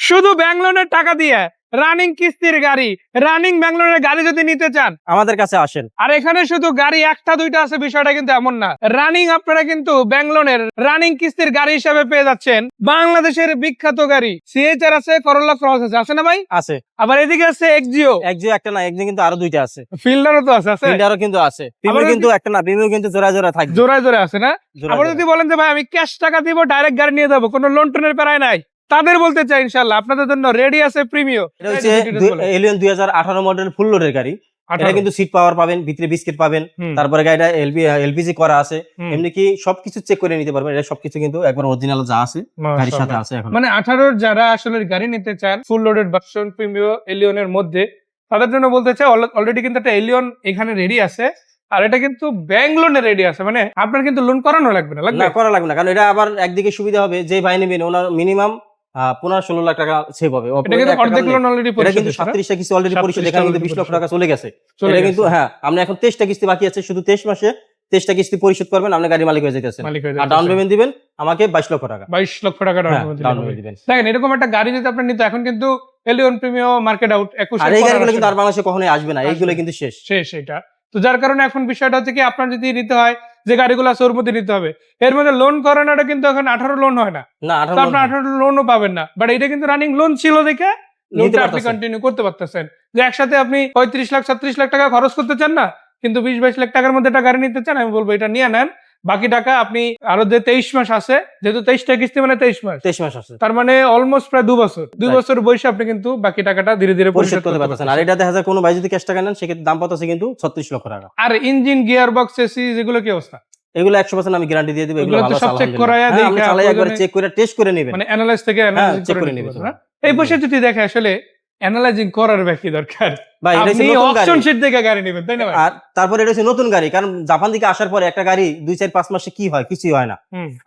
শুধু ব্যাংক লোনের টাকা দিয়ে রানিং কিস্তির গাড়ি, রানিং ব্যাংক লোনের গাড়ি যদি নিতে চান আমাদের কাছে আসেন। আর এখানে শুধু গাড়ি একটা দুইটা আছে বিষয়টা কিন্তু এমন না। রানিং আপনারা কিন্তু ব্যাংক লোনের রানিং কিস্তির গাড়ি হিসেবে পেয়ে যাচ্ছেন বাংলাদেশের বিখ্যাত গাড়ি সিএচআর আছে, করোলা ক্রস আছে না ভাই? আছে। আবার এদিকে আছে এক্সিও একটা না, এক্সিও কিন্তু আরো দুইটা আছে। ফিল্ডারও তো আছে। ফিল্ডারও কিন্তু আছে। প্রিমিও কিন্তু একটা না, প্রিমিও কিন্তু জোড়া থাকবে। জোড়ায় আছে না? আবার যদি বলেন যে ভাই আমি ক্যাশ টাকা দিব ডাইরেক্ট গাড়ি নিয়ে যাবো, কোনো লোন টোনের প্যারায় নাই, তাদের বলতে চাই ইনশাআল্লাহ আপনাদের জন্য রেডি আছে প্রিমিও। এটা হচ্ছে এলিয়ন 2018 মডেল ফুল লোডের গাড়ি। এটা কিন্তু সিট পাওয়ার পাবেন, ভিতরে বিস্কিট পাবেন, তারপরে গাড়িটা এলপিজি করা আছে, এমনি কি সবকিছু চেক করে নিতে পারবেন। এটা সবকিছু কিন্তু একবার অরিজিনাল যা আছে গাড়ির সাথে আছে। এখন মানে 18 যারা আসলে গাড়ি নিতে চান ফুল লোডেড ভার্সন প্রিমিও এলিয়নের মধ্যে, তাদের জন্য বলতে চাই অলরেডি কিন্তু একটা এলিয়ন এখানে রেডি আছে। আর এটা কিন্তু ব্যাংক লোনে রেডি আছে, মানে আপনার কিন্তু লোন করানো লাগবে না। করা লাগবে না, কারণ এটা আবার একদিকে সুবিধা হবে, যে ভাই নেবেন ওনার মিনিমাম 15-16 লাখ টাকা সেভ হবে। অর্ধেক লোন অলরেডি এটা কিন্তু 37টা কিস্তি অলরেডি পরিশোধ, এখানে কিন্তু 20 লক্ষ টাকা চলে গেছে। এটা কিন্তু হ্যাঁ, আমরা এখন 23টা কিস্তি বাকি আছে, শুধু 23 মাসে 23টা কিস্তি পরিশোধ করবেন, আপনি গাড়ির মালিক হয়ে যাইতেছেন। আর ডাউন পেমেন্ট দিবেন আমাকে 22 লক্ষ টাকা। 22 লক্ষ টাকা ডাউন পেমেন্ট দিবেন। দেখেন এরকম একটা গাড়ি যদি আপনি নিতে, এখন কিন্তু এলিয়ন প্রিমিও মার্কেট আউট 21 আর এই গাড়িগুলো কিন্তু আর বাংলাদেশে কখনোই আসবে না, এইগুলো কিন্তু শেষ এটা। তো যার কারণে এখন বিষয়টা হচ্ছে কি, আপনার যদি নিতে হয় যে গাড়িগুলো আছে ওর মধ্যে নিতে হবে, এর মধ্যে লোন করানোটা কিন্তু এখন 18 লোন হয় না, আপনি 18 লোনও পাবেন না। বাট এটা কিন্তু রানিং লোন ছিল দেখে লোনটা আপনি কন্টিনিউ করতে পারতেছেন। যে একসাথে আপনি 35 লাখ 36 লাখ টাকা খরচ করতে চান না, কিন্তু 20-22 লাখ টাকার মধ্যে একটা গাড়ি নিতে চান, আমি বলবো এটা নিয়ে নেন। বাকি টাকা আপনি আরো যে 23 মাস আছে, যেহেতু 23টা কিস্তি মানে 23 মাস আছে, তার মানে অলমোস্ট প্রায় 2 বছর বয়সে আপনি কিন্তু বাকি টাকাটা ধীরে ধীরে পরিশোধ করতে পারতেছেন। আর এটা দেখা যায় কোনো ভাই যদি ক্যাশ টাকা নেন, সেক্ষেত্রে দাম পাচ্ছে কিন্তু 36 লক্ষ টাকা। আর ইঞ্জিন, গিয়ার বক্স, এসি যেগুলো কি অবস্থা? এগুলো 100% আমি গ্যারান্টি দিয়ে দেব। এগুলো ভালো সব চেক করায়া দেই, আপনি চালাই একবার চেক করে টেস্ট করে নেবেন, মানে অ্যানালাইজ থেকে অ্যানালাইজ করে নেবেন না। এই বসে যদি দেখে আসলে অ্যানালাইজিং করার ব্যক্তি দরকার ভাই, এটা হচ্ছে নতুন অপশন শীট দেখে গাড়ি নেবেন, তাই না ভাই? আর তারপর এটা হচ্ছে নতুন গাড়ি, কারণ জাপান থেকে আসার পরে একটা গাড়ি 2-4-5 মাসে কি হয়, কিছুই হয় না।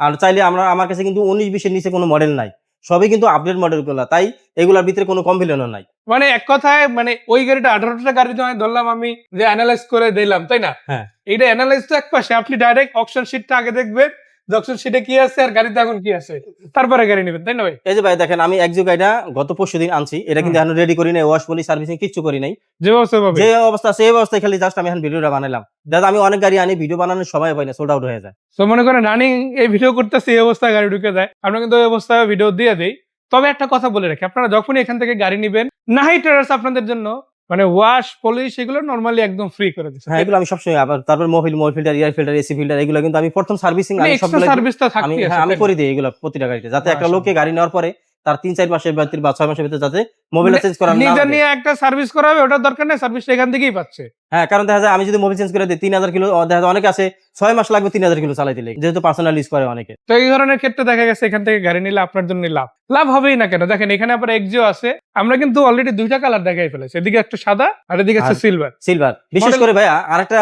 আর চাইলে আমার কাছে কিন্তু 19-20 এর নিচে কোনো মডেল নাই, সবই কিন্তু আপডেট মডেল গুলো, তাই এগুলোর ভিতরে কোনো কমপ্লেনও নাই। মানে এক কথায় মানে ওই গাড়িটা 18টা গাড়ি ধরলাম আমি, যে অ্যানালাইজ করে দিলাম, তাই না? হ্যাঁ, এইটা অ্যানালাইজ তো এক পাশে, আপনি ডাইরেক্ট অপশন শীটটা আগে দেখবেন, অপশন শীটে কি আছে আর গাড়িতে এখন কি আছে, তারপরে গাড়ি নেবেন, তাই না ভাই? এই যে ভাই দেখেন, আমি একজো গাড়িটা গত পরশুদিন আনছি, এটা কিন্তু এখন রেডি করি নাই, ওয়াশ পলি সার্ভিসিং কিছু করি নাই, যে অবস্থা সেই অবস্থায় খালি জাস্ট আমি এখন ভিডিওটা বানালাম। দাদা আমি অনেক গাড়ি আনি, ভিডিও বানানোর সময় পাই না, সোল্ড আউট হয়ে যায়। তো মনে করেন রানিং এই ভিডিও করতেছি, এই অবস্থায় গাড়ি ঢুকে যায়, আমরা কিন্তু ওই অবস্থায় ভিডিও দিয়ে দেই। তবে একটা কথা বলে রাখি, আপনারা যখনই এখান থেকে গাড়ি নেবেন, নাহি ট্রেডার্স আপনাদের জন্য মানে ওয়াশ পলিশ এগুলো নরমালি একদম ফ্রি করে দিচ্ছে। হ্যাঁ, এগুলো আমি সবসময়, আবার তারপর Mobil filter, air filter, AC filter, এগুলো কিন্তু আমি প্রথম সার্ভিসিং আমি করে দিই এগুলো প্রতিটা গাড়িতে, যাতে একটা লোককে গাড়ি নেওয়ার পরে তার 3-4 মাসের ভিতরে বা 6 মাসের ভিতরে যাতে মোবিলটা চেঞ্জ করা না লাগে। নিজে নিয়ে একটা সার্ভিস করা হবে, ওটার দরকার নেই, সার্ভিসটা এখান থেকেই পাচ্ছে। হ্যাঁ, কারণ দেখা যায় আমি যদি মোবিল চেঞ্জ করে দিই 3000 কিলো, দেখা যায় অনেকে আছে 6 মাস লাগবে 3000 কিলো চালাইতে, যেহেতু পার্সোনাল ইউজ করে অনেকে। তো এই ধরনের ক্ষেত্রে দেখা গেছে এখান থেকে গাড়ি নিলে আপনার জন্য লাভ হবেই না কেন? দেখেন এখানে আবার এক্সিও আছে, আমরা কিন্তু অলরেডি দুইটা কালার দেখাই ফেলেছি, এদিকে একটা সাদা আর এদিকে আছে সিলভার। বিশেষ করে ভাইয়া আরেকটা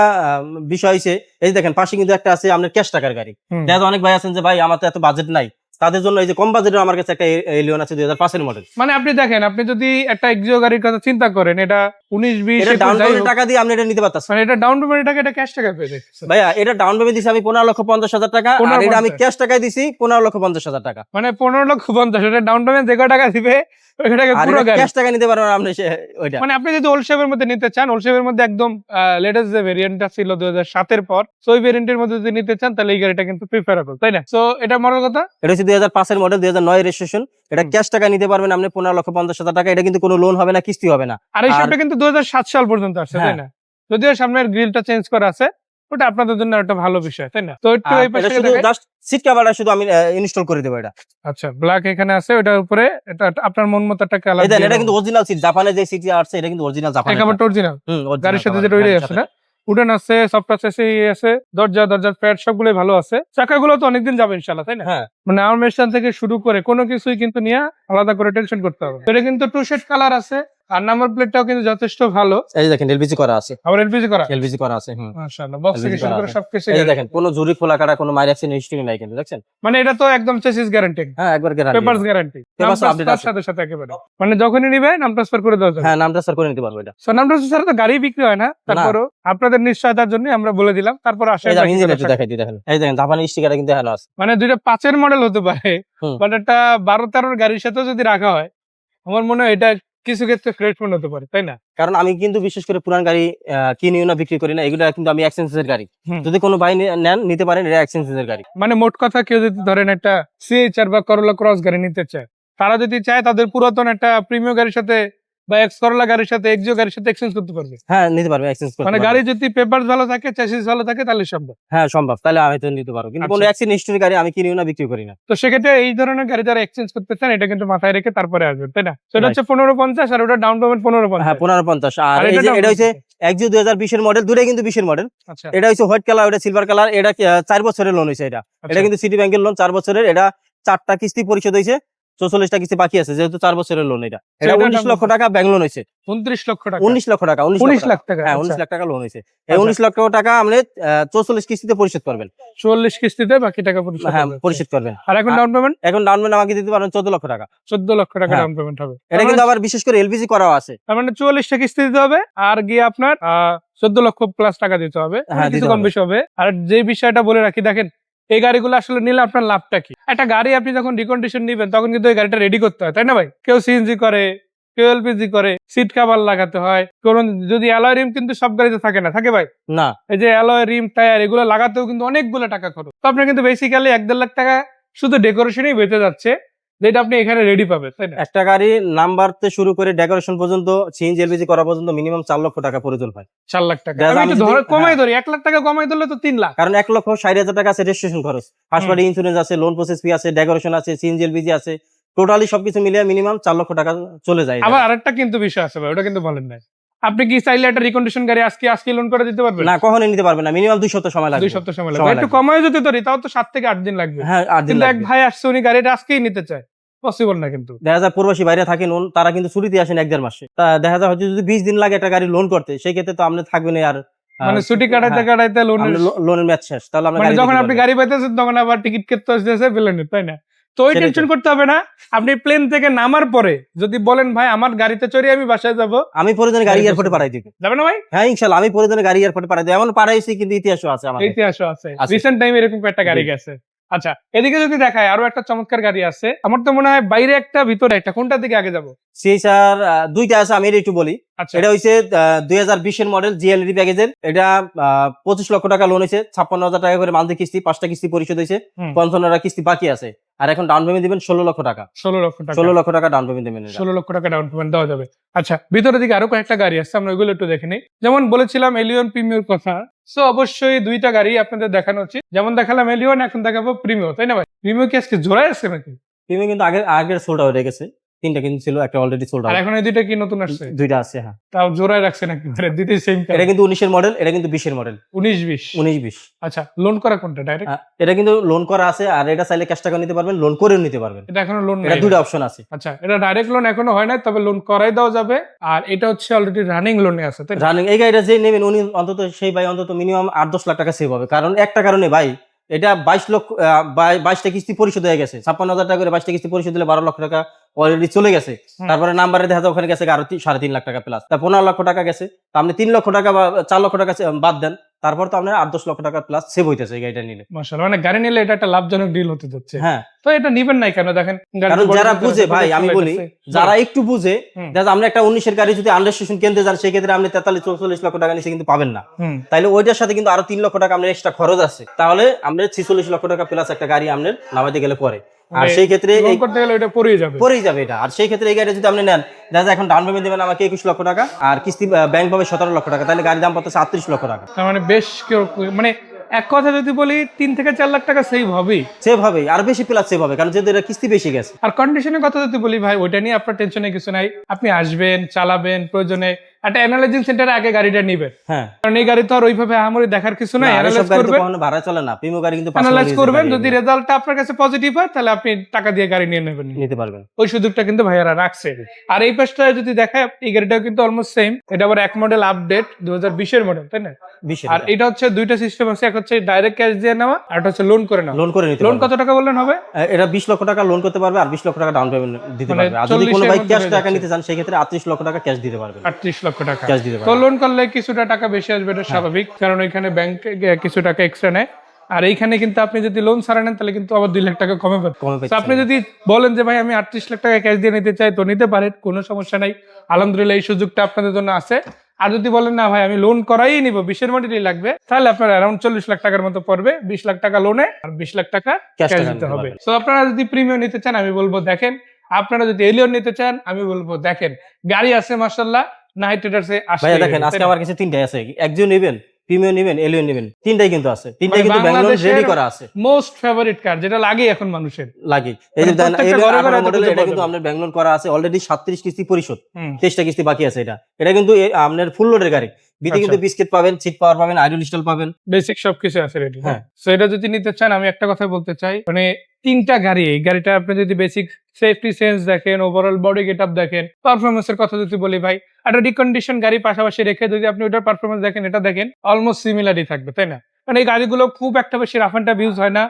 বিষয় হইছে, এই দেখেন পাশে কিন্তু একটা আছে আপনার ক্যাশ টাকার গাড়ি। দেখা যায় অনেক ভাই আছেন যে ভাই আমার তো এত বাজেট নাই, তাদের জন্য এই যে কম বাজেটের আমার কাছে একটা এলিয়ন আছে 2005 এর মডেল। মানে আপনি দেখেন, আপনি যদি একটা এক্সিও গাড়ির কথা চিন্তা করেন, এটা 19-20 ডাউন পেমেন্ট টাকা দিয়ে আপনি এটা নিতে পারতেছেন। মানে এটা ডাউন পেমেন্ট টাকা, এটা ক্যাশ টাকা পেয়ে যাচ্ছেন ভাইয়া। এটা ডাউন পেমেন্ট দিছি আমি 15,50,000 টাকা, আর এটা আমি ক্যাশ টাকায় দিছি 15,50,000 টাকা। মানে 15,50,000 এটা ডাউন পেমেন্ট যে টাকা দিবে ওই টাকা পুরো গাড়ি ক্যাশ টাকা নিতে পারবেন আপনি ওইটা। মানে আপনি যদি ওল্ড শেপের মধ্যে নিতে চান, ওল্ড শেপের মধ্যে একদম লেটেস্ট যে ভেরিয়েন্টটা ছিল 2007 এর পর, সো ওই ভেরিয়েন্টের মধ্যে যদি নিতে চান তাহলে এই গাড়িটা কিন্তু প্রিফারেবল, তাই না? সো এটা মডেল কথা, এটা হচ্ছে 2005 এর মডেল, 2009 এর রেজিস্ট্রেশন। এটা ক্যাশ টাকা নিতে পারবেন আপনি 15,50,000 টাকা। এটা কিন্তু কোনো লোন হবে না, কিস্তি হবে না। আর এই শেপটা কিন্তু 2007 সাল পর্যন্ত আসছে, তাই না? যদিও সামনের গ্রিলটা চেঞ্জ করা আছে, ওটা আপনাদের জন্য একটা ভালো বিষয়, তাই না? তো একটু এই পাশে শুধু জাস্ট সিট কভারটা শুধু আমি ইনস্টল করে দেব এটা। আচ্ছা, ব্ল্যাক এখানে আছে, ওটার উপরে এটা আপনার মন মতো একটা কালার। এটা কিন্তু অরিজিনাল সিট, জাপানে যে সিট আছে এটা কিন্তু অরিজিনাল জাপানের। একেবারে অরিজিনাল গাড়ির সাথে যেটা ওইটাই আছে না? উডেন আছে, সফট টাচ আছে, দরজার প্যাড সবগুলোই ভালো আছে। চাকাগুলো তো অনেকদিন যাবে ইনশাআল্লাহ, তাই না? মানে আর্মেশন থেকে শুরু করে কোনো কিছুই কিন্তু নিয়ে আলাদা করে টেনশন করতে হবে। এটা কিন্তু টু শেড কালার আছে, আর নাম্বার প্লেটটাও কিন্তু যথেষ্ট ভালো। এই দেখেন এলপিজি করা আছে, আবার এলপিজি করা আছে। মাশাআল্লাহ, বক্স থেকে শুরু করে সবকিছু। এই দেখেন কোনো জুরি খোলা কাটা, কোনো মাইর অ্যাক্সিডেন্ট হিস্টরি নাই কিন্তু, দেখছেন? মানে এটা তো একদম চেসিস গ্যারান্টি। হ্যাঁ, একবার guarantee, papers guarantee, papers update সাথে একেবারে। মানে যখনই নিবে নাম ট্রান্সফার করে দেওয়া যাবে। হ্যাঁ, নাম ট্রান্সফার করে নিতে পারবো এটা। সো নাম ট্রান্সফার ছাড়া তো গাড়ি বিক্রি হয় না, তারপরও আপনাদের নিশ্চয়তার জন্য আমরা বলে দিলাম। তারপর আসে এই ইঞ্জিন একটু দেখাই দিই, দেখেন এই দেখেন জাপানি স্টিকারটা কিন্তু এখানে আছে। মানে দুইটা 5 এর মডেল হতে পারে, বাট এটা 12-13 গাড়ির সাথে যদি রাখা হয় আমার মনে হয় এটা কিছু ক্ষেত্রে ক্রেডিট মনে হতে পারে, তাই না? কারণ আমি কিন্তু বিশেষ করে পুরান গাড়ি কিনিও না, বিক্রি করি না, এগুলো কিন্তু আমি এক্সচেঞ্জের গাড়ি। যদি কোনো ভাই নেন নিতে পারেন, এটা এক্সচেঞ্জের গাড়ি। মানে মোট কথা কেউ যদি ধরেন একটা সিএইচআর বা করোলা ক্রস গাড়ি নিতে চায়, তারা যদি চায় তাদের পুরাতন একটা প্রিমিয়াম গাড়ির সাথে বা এক্স করোলা গাড়ির সাথে এক্সিও গাড়ির সাথে এক্সচেঞ্জ করতে পারবে। হ্যাঁ, নিতে পারবে, এক্সচেঞ্জ করতে মানে পারবে। গাড়ি যদি পেপারস ভালো থাকে, চ্যাসিস ভালো থাকে, তাহলে সম্ভব। হ্যাঁ সম্ভব, তাহলে আমি তো নিতে পারবো। কিন্তু কোনো আচ্ছা। অ্যাক্সিডেন্ট হিস্টরি গাড়ি আমি কিনিও না, বিক্রি করি না। তো সেক্ষেত্রে এই ধরনের গাড়ি যারা এক্সচেঞ্জ করতে চান, এটা কিন্তু মাথায় রেখে তারপরে আসবেন, তাই না? সেটা Right. হচ্ছে 1550 আর ওটা ডাউন পেমেন্ট 1550। হ্যাঁ 1550। আর আর এই এটা যে down এটা হচ্ছে payment। এক্সিও 2020 এর মডেল, দুটোই কিন্তু 20 এর মডেল। আচ্ছা এটা হচ্ছে হোয়াইট কালার, ওটা সিলভার কালার। এটা 4 বছরের লোন হয়েছে। এটা আচ্ছা। কিন্তু সিটি ব্যাংকের লোন, 4 বছরের। এটা 4টা কিস্তি পরিশোধ হয়েছে, 44টা কিস্তি বাকি আছে, যেহেতু 4 বছরের লোন। এটা সেটা 19 লক্ষ টাকা ব্যাংক লোন হয়েছে। 29 লক্ষ টাকা। 19 লক্ষ টাকা, 19 লাখ টাকা। হ্যাঁ 19 লাখ টাকা লোন হয়েছে। এই 19 লক্ষ টাকা আপনি 44 কিস্তিতে পরিশোধ করবেন। 44 কিস্তিতে বাকি টাকা পরিশোধ হ্যাঁ করবেন। পরিশোধ করবেন। আর এখন ডাউন পেমেন্ট এখন ডাউন পেমেন্ট আমাকে দিতে পারেন 14 লক্ষ টাকা। 14 লক্ষ টাকা হ্যাঁ। ডাউন পেমেন্ট হবে। এটা কিন্তু আবার বিশেষ করে এলপিজি করাও আছে। তার মানে 44টা কিস্তি দিতে হবে, আর গিয়ে আপনার 14 লক্ষ প্লাস টাকা দিতে হবে। হ্যাঁ, কিছু দিতে কম হবে। বেশি হবে। আর যে বিষয়টা বলে রাখি, দেখেন এই গাড়িগুলো আসলে নিলে আপনার লাভটা কি? একটা গাড়ি আপনি যখন রিকন্ডিশন নিবেন, তখন কিন্তু এই গাড়িটা রেডি করতে হয়, তাই না ভাই? কেউ সিএনজি করে, কেউ এলপিজি করে, সিট কভার লাগাতে হয়। কোন যদি অ্যালয় রিম কিন্তু সব গাড়িতে থাকে না, থাকে ভাই? না, এই যে অ্যালয় রিম, টায়ার, এগুলো লাগাতেও কিন্তু অনেকগুলো টাকা খরচ। তো আপনার কিন্তু বেসিক্যালি 1-1.5 লাখ টাকা শুধু ডেকোরেশনই বেঁচে যাচ্ছে, যেটা আপনি এখানে রেডি পাবেন, তাই না? একটা গাড়ি নাম্বার তে শুরু করে ডেকোরেশন পর্যন্ত, সিএনজি এলপিজি করা পর্যন্ত মিনিমাম 4 লক্ষ টাকা প্রয়োজন হয়। 4 লাখ টাকা। দেখা যায় আমি আমি একটু যদি- কমাই হ্যাঁ। ধরি, 1 লাখ টাকা কমাই ধরলে তো 3 লাখ। কারণ 1,60,000 টাকা আছে রেজিস্ট্রেশন খরচ, ফার্স্ট পার্টি ইন্স্যুরেন্স আছে, লোন প্রসেস ফি আছে, ডেকোরেশন আছে, সিএনজি এলপিজি আছে, টোটালি সবকিছু মিলিয়ে মিনিমাম 4 লক্ষ টাকা চলে যায়। আবার আরেকটা কিন্তু বিষয় আছে ভাই, ওটা কিন্তু বলেন নাই। আপনি কি চাইলে একটা রিকন্ডিশন গাড়ি আজকে লোন করে দিতে পারবেন? না, কখনোই নিতে পারবে না, মিনিমাম 2 সপ্তাহ সময় লাগবে। 2 সপ্তাহ সময় লাগবে। একটু কমায় যদি ধরি, তাও তো 7 থেকে 8 দিন লাগবে। হ্যাঁ 8 দিন কিন্তু এক লাগবে। ভাই আসছে, উনি গাড়িটা আজকেই নিতে চায়, পসিবল না কিন্তু। দেখা যায় প্রবাসী বাইরে থাকেন, তারা কিন্তু ছুটিতে আসেন 1-1.5 মাসে। তা দেখা যায় হয়তো যদি 20 দিন লাগে একটা গাড়ি লোন করতে, সেই ক্ষেত্রে তো আপনি থাকবেন আর মানে ছুটি কাটাইতে কাটাইতে লোনের, লোনের ম্যাচ শেষ। তাহলে আমরা মানে গাড়ি যখন দিতে আপনি পারবো। গাড়ি পাইতেছেন, তখন আবার টিকিট কেটে আসতেছে প্লেনের, তাই না? তো ওই সেটাই তো। টেনশন করতে হবে না। আপনি প্লেন থেকে নামার পরে যদি বলেন ভাই আমার গাড়িতে চড়ে আমি বাসায় যাব, আমি প্রয়োজনে গাড়ি গাড়ি এয়ারপোর্টে পৌঁছে পাঠাই দিব। যাবে না ভাই? হ্যাঁ ইনশাআল্লাহ, আমি প্রয়োজনে গাড়ি এয়ারপোর্টে পাঠাই দিব। এমন পাঠাইছি, কিন্তু ইতিহাসও আছে আমাদের। ইতিহাসও আছে, আছে। রিসেন্ট টাইমে এরকম একটা গাড়ি জি। গেছে। আচ্ছা, এদিকে যদি দেখায় আরো একটা চমৎকার গাড়ি আছে। আমার তো মনে হয় বাইরে একটা ভিতরে একটা, কোনটার দিকে আগে যাব? সিএইচআর দুইটা আছে, আমি এটা একটু বলি। আচ্ছা, এটা হইছে 2020 এর মডেল, জিএলডি প্যাকেজের। এটা 25 লক্ষ টাকা লোন হয়েছে, 56,000 টাকা করে মান্থলি কিস্তি, 5টা কিস্তি পরিশোধ হয়েছে, হুম। 55টা কিস্তি বাকি আছে। আর এখন ডাউন পেমেন্ট দিবেন 16 লক্ষ টাকা। 16 লক্ষ টাকা। 16 লক্ষ টাকা ডাউন পেমেন্ট দিবেন। 16 লক্ষ টাকা ডাউন পেমেন্ট দেওয়া যাবে। আচ্ছা, ভিতরের দিকে আরো কয়েকটা গাড়ি আছে, আমরা ওইগুলো একটু দেখে নিই। যেমন বলেছিলাম এলিয়ন প্রিমিয়র কথা, সো অবশ্যই দুইটা গাড়ি আপনাদের দেখানো উচিত। যেমন দেখালাম এলিয়ন, এখন দেখাবো প্রিমিয়র, তাই না ভাই? প্রিমিয়র কি আজকে জোড়ায় আছে নাকি? প্রিমিয়াম কিন্তু আগের সোল্ড আউট হয়ে গেছে, 3টা কিন্তু ছিল, একটা অলরেডি সোল্ড আর আউট। এখন এই দুইটা কি নতুন আসছে? 2টা আছে। হ্যাঁ, তাও জোড়ায় রাখছে নাকি? দুইটাই সেম। এটা কিন্তু 19 এর মডেল, এটা কিন্তু 20 এর মডেল। 19-20। 19-20। আচ্ছা, লোন করা কোনটা ডাইরেক্ট? এটা কিন্তু লোন করা আছে, আর এটা চাইলে ক্যাশ টাকা নিতে পারবেন, লোন করেও নিতে পারবেন। এটা এখনো লোন এটা নাই। 2টা অপশন আছে। আচ্ছা, এটা ডাইরেক্ট লোন এখনো হয় নাই, তবে লোন করাই দেওয়া যাবে। আর এটা হচ্ছে অলরেডি রানিং লোনে আছে, তাই না? রানিং এই গাড়িটা যে নেবেন, উনি অন্তত সেই ভাই অন্তত মিনিমাম 8-10 লাখ টাকা সেভ হবে। কারণ একটা কারণে ভাই, এটা 22টা কিস্তি পরিশোধ হয়ে গেছে, 56,000 টাকা করে 22টা কিস্তি পরিশোধ দিলে 12 লক্ষ টাকা অলরেডি চলে গেছে। তারপরে নাম্বারে দেখা যায় ওখানে গেছে আরো 3.5 লাখ টাকা প্লাস, তা 15 লক্ষ টাকা গেছে। তা আপনি 3 লক্ষ টাকা বা 4 লক্ষ টাকা বাদ দেন, তারপর তো আপনার 8-10 লক্ষ টাকা প্লাস সেভ হইতেছে এই গাড়িটা নিলে। মাশাআল্লাহ, মানে গাড়ি নিলে এটা একটা লাভজনক ডিল হতে যাচ্ছে। হ্যাঁ, তো এটা নিবেন নাই কেন? দেখেন কারণ যারা বুঝে ভাই, আমি বলি যারা একটু বুঝে, দেখা আমরা একটা 19 এর গাড়ি যদি আন্ডারস্টেশন কিনতে যান, সেই ক্ষেত্রে আপনি 43-44 লক্ষ টাকা নিচে কিন্তু পাবেন না। তাইলে ওইটার সাথে কিন্তু আরো 3 লক্ষ টাকা আপনার এক্সট্রা খরচ আছে, তাহলে আমরা 46 লক্ষ টাকা প্লাস একটা গাড়ি আপনার নামাইতে গেলে পরে। আর সেই ক্ষেত্রে লোন করতে গেলে এটা পড়েই যাবে এটা। আর সেই ক্ষেত্রে এই গাড়ি যদি আপনি নেন, দেখা যায় এখন ডাউন পেমেন্ট দেবেন আমাকে 21 লক্ষ টাকা, আর কিস্তি ব্যাংক পাবে 17 লক্ষ টাকা, তাহলে গাড়ির দাম পড়তেছে 38 লক্ষ টাকা। তার মানে বেশ মানে এক কথা যদি বলি 3 থেকে 4 লাখ টাকা সেভ হবেই। সেভ হবে, আর বেশি প্লাস সেভ হবে, কারণ যেহেতু এটা কিস্তি বেশি গেছে। আর কন্ডিশনের কথা যদি বলি ভাই, ওইটা নিয়ে আপনার টেনশনের কিছু নাই। আপনি আসবেন, চালাবেন, প্রয়োজনে একটা অ্যানালাইজিং সেন্টারে আগে গাড়িটা নিবেন। হ্যাঁ, কারণ এই গাড়ি তো আর ওইভাবে আমারই দেখার কিছু নাই। আর এসব অ্যানালাইজ গাড়ি তো করবেন, কখনো ভাড়া চলে না, প্রিমিয়াম গাড়ি কিন্তু অ্যানালাইজ personal করবেন, use এর যদি গাড়ি রেজাল্টটা আপনার কাছে পজিটিভ হয়, তাহলে আপনি টাকা দিয়ে গাড়ি নিয়ে নেবেন, নিতে পারবেন। ওই সুযোগটা কিন্তু ভাইয়ারা রাখছে। আর এই পাশটায় যদি দেখায়, এই গাড়িটাও কিন্তু অলমোস্ট সেম। এটা আবার 1 মডেল আপডেট, 2020 এর মডেল, তাই না? 20 আর এটা হচ্ছে দুইটা সিস্টেম আছে, এক হচ্ছে ডাইরেক্ট ক্যাশ দিয়ে নেওয়া, আর একটা হচ্ছে লোন করে নেওয়া। লোন করে নিতে লোন পারবেন। কত টাকা বললেন হবে? এটা 20 লক্ষ টাকা লোন করতে পারবে, আর 20 লক্ষ টাকা ডাউন পেমেন্ট দিতে মানে পারবে। আর যদি 40 কোনো এর ভাই মধ্যে ক্যাশ হয়ে টাকা যাচ্ছে। নিতে চান, সেই ক্ষেত্রে 38 লক্ষ টাকা ক্যাশ দিতে পারবেন। 38 লক্ষ টাকা ক্যাশ দিতে তো পারবেন। লোন করলে কিছুটা টাকা বেশি আসবে, এটা স্বাভাবিক, কারণ ওইখানে ব্যাংক কিছু টাকা এক্সট্রা নেয়। আর এইখানে কিন্তু আপনি যদি লোন ছাড়া নেন তাহলে কিন্তু আবার 2 লাখ টাকা কমে পাবেন। কমে তো পেয়েছে। আপনি যদি বলেন যে ভাই আমি 38 লাখ টাকা ক্যাশ দিয়ে নিতে চাই, তো নিতে পারেন, কোনো সমস্যা নাই। আলহামদুলিল্লাহ এই সুযোগটা আপনাদের জন্য আছে। আর যদি বলেন না ভাই আমি লোন করাই নিব, 20-এর মডেলই লাগবে, তাহলে আপনার অ্যারাউন্ড 40 লাখ টাকার মতো পড়বে। 20 লাখ টাকা লোনে আর 20 লাখ টাকা Cash ক্যাশ টাকা দিতে নিতে হবে। পারবেন। তো আপনারা যদি প্রিমিয়াম নিতে চান আমি বলবো দেখেন, আপনারা যদি এলিয়ন নিতে চান আমি বলবো দেখেন, গাড়ি আছে মাশাআল্লাহ, নাইট ট্রেডার্সে ভাইয়া দেখেন আজকে আমার কাছে 3টাই আছে, একজন নেবেন, প্রিমিয়াম নেবেন, এলিয়ন নেবেন, 3টাই কিন্তু আছে, 3টাই কিন্তু ব্যাঙ্গালোর রেডি করা আছে। মোস্ট ফেভারিট কার যেটা লাগে এখন মানুষের লাগে এই যে প্রত্যেকটা এলিয়ন ঘরে ঘরে 18 মডেল, খুঁজে এটা পাওয়া কিন্তু যাবে। আপনার ব্যাঙ্গালোর করা আছে অলরেডি, 37 কিস্তি পরিশোধ, হুম। 23টা কিস্তি বাকি আছে। এটা কিন্তু আপনার ফুল লোডের গাড়ি, ভিতরে কিন্তু বিস্কিট পাবেন, সিট পাওয়ার পাবেন, আইডল স্টল পাবেন, বেসিক সবকিছু আছে রেডি। হ্যাঁ। সো এটা যদি নিতে চান আমি একটা কথা বলতে চাই, মানে 3টা গাড়ি, এই গাড়িটা আপনি যদি বেসিক সেফটি সেন্স দেখেন, ওভারঅল বডি গেটআপ দেখেন, পারফরমেন্সের কথা যদি বলি ভাই, একটা রিকন্ডিশন গাড়ি পাশাপাশি রেখে যদি আপনি ওটার পারফরমেন্স দেখেন, এটা দেখেন অলমোস্ট সিমিলারই থাকবে, তাই না? মানে এই গাড়িগুলো খুব একটা বেশি রাফ এন্ড টাফ ইউজ হয় না,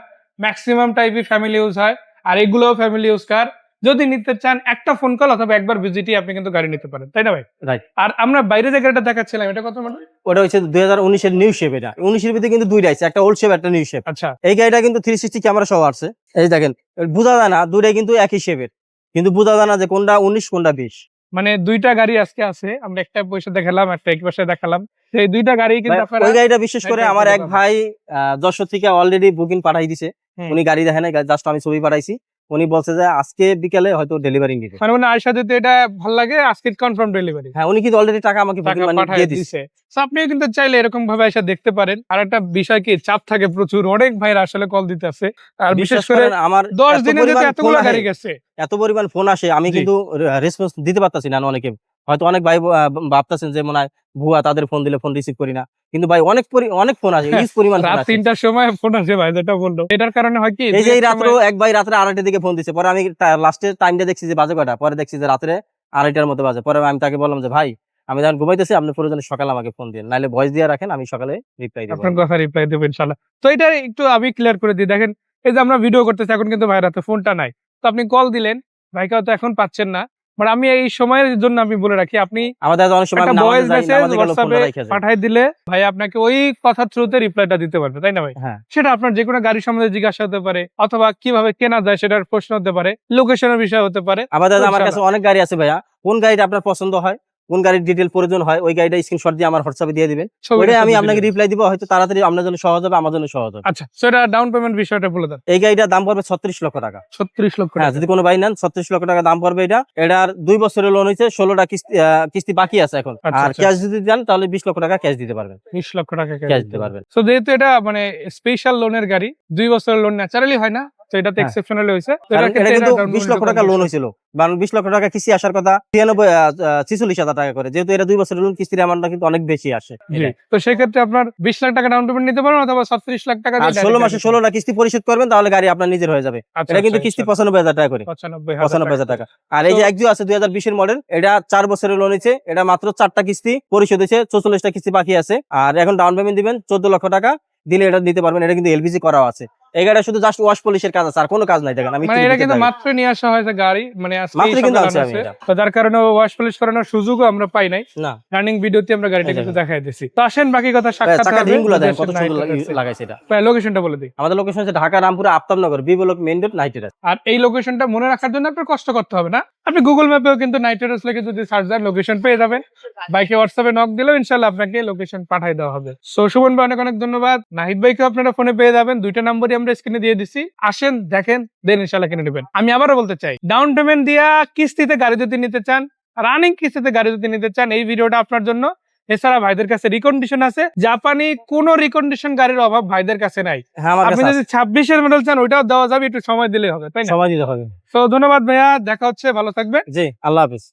ম্যাক্সিমাম টাইপই ফ্যামিলি ইউজ হয়, আর এগুলোও ফ্যামিলি ইউজ কার। যদি নিতে চান একটা ফোন কল অথবা একবার ভিজিটই আপনি কিন্তু গাড়ি নিতে পারেন, তাই না ভাই? রাইট। আর আমরা বাইরে যে গাড়িটা দেখাচ্ছিলাম এটা কত মডেল? ওটা হচ্ছে 2019 এর নিউ শেপ। এটা 19 এর ভিতরে কিন্তু দুইটা আছে, একটা ওল্ড শেপ একটা নিউ শেপ। আচ্ছা, এই গাড়িটা কিন্তু 360 ক্যামেরা সহ আছে। এই দেখেন বোঝা যায় না, দুইটাই কিন্তু একই শেপের, কিন্তু বোঝা যায় না যে কোনটা 19 কোনটা 20। মানে 2টা গাড়ি আজকে আছে, আমরা একটা পয়সা দেখালাম, একটা এক পাশে দেখালাম। এই 2টা গাড়ি কিন্তু আপনারা ওই গাড়িটা বিশেষ করে একটা আমার একটা এক পাবেন। ভাই যশোর থেকে অলরেডি বুকিং পাঠাই দিছে। হুম। উনি গাড়ি দেখেন নাই, জাস্ট আমি ছবি পাঠাইছি। উনি বলছে যে আজকে বিকালে হয়তো ডেলিভারি দিবে। মানে মানে আয়সা যদি এটা ভালো লাগে আজকে কনফার্ম ডেলিভারি হ্যাঁ, উনি কিন্তু অলরেডি টাকা আমাকে টাকা বুকিং মানি পাঠিয়ে দিয়ে দিছে। দিছে। সো আপনিও কিন্তু চাইলে এরকম ভাবে এসে দেখতে পারেন। আর একটা বিষয় কি, চাপ থাকে প্রচুর, অনেক ভাইরা আসলে কল দিতে আছে, আর বিশেষ করে করেন আমার 10 এত দিনে পরিমাণ যেতে এতগুলো ফোন গাড়ি আসে, গেছে। এত পরিমাণ ফোন আসে, আমি জি। কিন্তু রেসপন্স দিতে পারতাছি না। অনেকে হয়তো অনেক ভাই ভাবতাছেন যে মনে হয় ভুয়া, তাদের ফোন দিলে ফোন রিসিভ করি না, কিন্তু ভাই অনেক ফোন আসে, ইউজ পরিমাণ ফোন রাত আসে। 3টার সময় ফোন আসে ভাই, যেটা বললো এটার কারণে হয় কি, এই যে দুই এই এক রাত্রে সময়- এক ভাই রাত্রে 2:30টার দিকে ফোন দিছে, পরে আমি লাস্টের টাইমটা দেখছি যে বাজে কয়টা, পরে দেখছি যে রাত্রে 2:30টার মতো বাজে। পরে আমি তাকে বললাম যে ভাই আমি যখন ঘুমাইতেছি, আপনি প্রয়োজনে সকালে আমাকে ফোন দিন, নাহলে ভয়েস দিয়ে রাখেন, আমি সকালে রিপ্লাই দিব। আপনার কথা রিপ্লাই দেবো ইনশাল্লাহ। তো এটা একটু আমি ক্লিয়ার করে দিই, দেখেন এই যে আমরা ভিডিও করতেছি এখন কিন্তু ভাইয়ের হাতে ফোনটা নাই, তো আপনি কল দিলেন, ভাইকে হয়তো এখন পাচ্ছেন না, বাট আমি এই সময়ের জন্য আমি বলে রাখি, আপনি আমাদের অনেক সময় একটা আমি নামাজে ভয়েস যাই, মেসেজ নামাজে গেলে ফোনটা হোয়াটসঅ্যাপে রাইখা যাই। পাঠাই দিলে ভাই আপনাকে ওই কথার থ্রুতে রিপ্লাইটা দিতে পারবে, তাই না ভাই? হ্যাঁ, সেটা আপনার যে কোনো গাড়ি সম্বন্ধে জিজ্ঞাসা হতে পারে, অথবা কিভাবে কেনা যায় সেটার প্রশ্ন হতে পারে, লোকেশনের বিষয় হতে পারে। আমাদের আমার ইনশাআল্লাহ। কাছে অনেক গাড়ি আছে ভাইয়া, কোন গাড়িটা আপনার পছন্দ হয়, কোন গাড়ির ডিটেল প্রয়োজন হয়, ওই গাড়িটা স্ক্রিনশট দিয়ে আমার হোয়াটসঅ্যাপে দিয়ে দিবেন, ছবিটা ওইটাই আমি ছবি আপনাকে দিলেন। রিপ্লাই দিব। হয়তো তাড়াতাড়ি আপনার জন্য সহজ হবে, আমার জন্য সহজ হবে। আচ্ছা, সেটা ডাউন পেমেন্ট বিষয়টা বলে দেন। এই গাড়িটার দাম পড়বে 36 লক্ষ টাকা। 36 লক্ষ হ্যাঁ, টাকা। যদি কোনো ভাই নেন 36 লক্ষ টাকা দাম পড়বে। এটার 2 বছরের লোন হয়েছে, 16টা কিস্তি বাকি আছে এখন। আচ্ছা, আর আচ্ছা। ক্যাশ যদি দেন তাহলে 20 লক্ষ টাকা ক্যাশ দিতে পারবেন, 20 লক্ষ টাকা ক্যাশ দিতে পারবেন। সো যেহেতু এটা মানে স্পেশাল লোনের গাড়ি, 2 বছরের লোন ন্যাচারালি হয় না, তো এটাতে হ্যাঁ। এক্সেপশনালি হয়েছে। তো কারণ এটাকে এটা ট্রেনার কিন্তু ডাউন 20 লক্ষ টাকা লোন হয়েছিল, কারণ 20 লক্ষ টাকা কিস্তি আসার কথা 46,000 টাকা করে, যেহেতু এটা 2 বছরের লোন, কিস্তির অ্যামাউন্টটা কিন্তু অনেক বেশি আসে। জি। তো সেক্ষেত্রে আপনার 20 লাখ টাকা ডাউন পেমেন্ট নিতে পারেন, অথবা 36 লাখ টাকা আর দিয়ে 16 মাসে 16টা কিস্তি পরিশোধ করবেন, তাহলে গাড়ি আপনার নিজের হয়ে যাবে। এটা কিন্তু কিস্তি 95,000 টাকা করে, 95,000 টাকা। আর এই যে একজু আছে 2020 এর মডেল, এটা 4 বছরের লোন হয়েছে, এটা মাত্র 4টা কিস্তি পরিশোধ হয়েছে, 44টা কিস্তি বাকি আছে। আর এখন ডাউন পেমেন্ট দিবেন 14 লক্ষ টাকা, দিলে এটা দিতে পারবেন। এটা কিন্তু এলপিজি করা আছে। এই গাড়িটা শুধু জাস্ট ওয়াশ পলিশের কাজ আছে, আর কোনো কাজ নাই। দেখেন আমি মানে এটা কিন্তু মাত্র নিয়ে আসা হয়েছে গাড়ি, মানে আজকে মাত্র কিন্তু আনছি আমি এটা। তো যার কারণে ওয়াশ পলিশ করানোর সুযোগও আমরা পাই নাই, না, রানিং ভিডিওতে আমরা গাড়িটা এই কিন্তু দেখেন। দেখাই দিছি। তো আসেন বাকি কথা সাক্ষাৎ চাকার হবে। রিংগুলো দেখেন কত দেশের সুন্দর নাইট রাইডার্সে। লাগাইছে এটা। লোকেশনটা বলে দিই। আমাদের লোকেশন হচ্ছে Dhaka Rampura Aftabnagar, B block main road, night riders. আর এই লোকেশনটা মনে রাখার জন্য আপনার কষ্ট করতে হবে না, আপনি গুগল ম্যাপেও কিন্তু নাইট রাইডার্স লিখে যদি সার্চ দেন লোকেশন পেয়ে যাবেন। বাইকে হোয়াটসঅ্যাপে নক দিলেও ইনশাআল্লাহ আপনাকে লোকেশন পাঠিয়ে দেওয়া হবে। সো সুমন ভাই অনেক অনেক ধন্যবাদ। নাহিদ ভাইকে আপনারা ফোনে পেয়ে যাবেন, 2টা নাম্বারই আমরা স্ক্রিনে দিয়ে দিছি। আসেন দেখেন, দেন ইনশাআল্লাহ কিনে নেবেন। আমি আবারও বলতে চাই, ডাউন পেমেন্ট দিয়া কিস্তিতে গাড়ি যদি নিতে চান, রানিং কিস্তিতে গাড়ি যদি নিতে চান, এই ভিডিওটা আপনার জন্য। এছাড়া ভাইদের কাছে রিকন্ডিশন আছে, জাপানি কোন রিকন্ডিশন গাড়ির অভাব ভাইদের কাছে নাই। হ্যাঁ, আমার আপনি কাছে যদি 26-এর মডেল চান ওইটাও দেওয়া যাবে, একটু সময় দিলে হবে, তাই না? সময় দিতে হবে। তো ধন্যবাদ ভাইয়া, দেখা হচ্ছে, ভালো থাকবে। জি, আল্লাহ হাফেজ।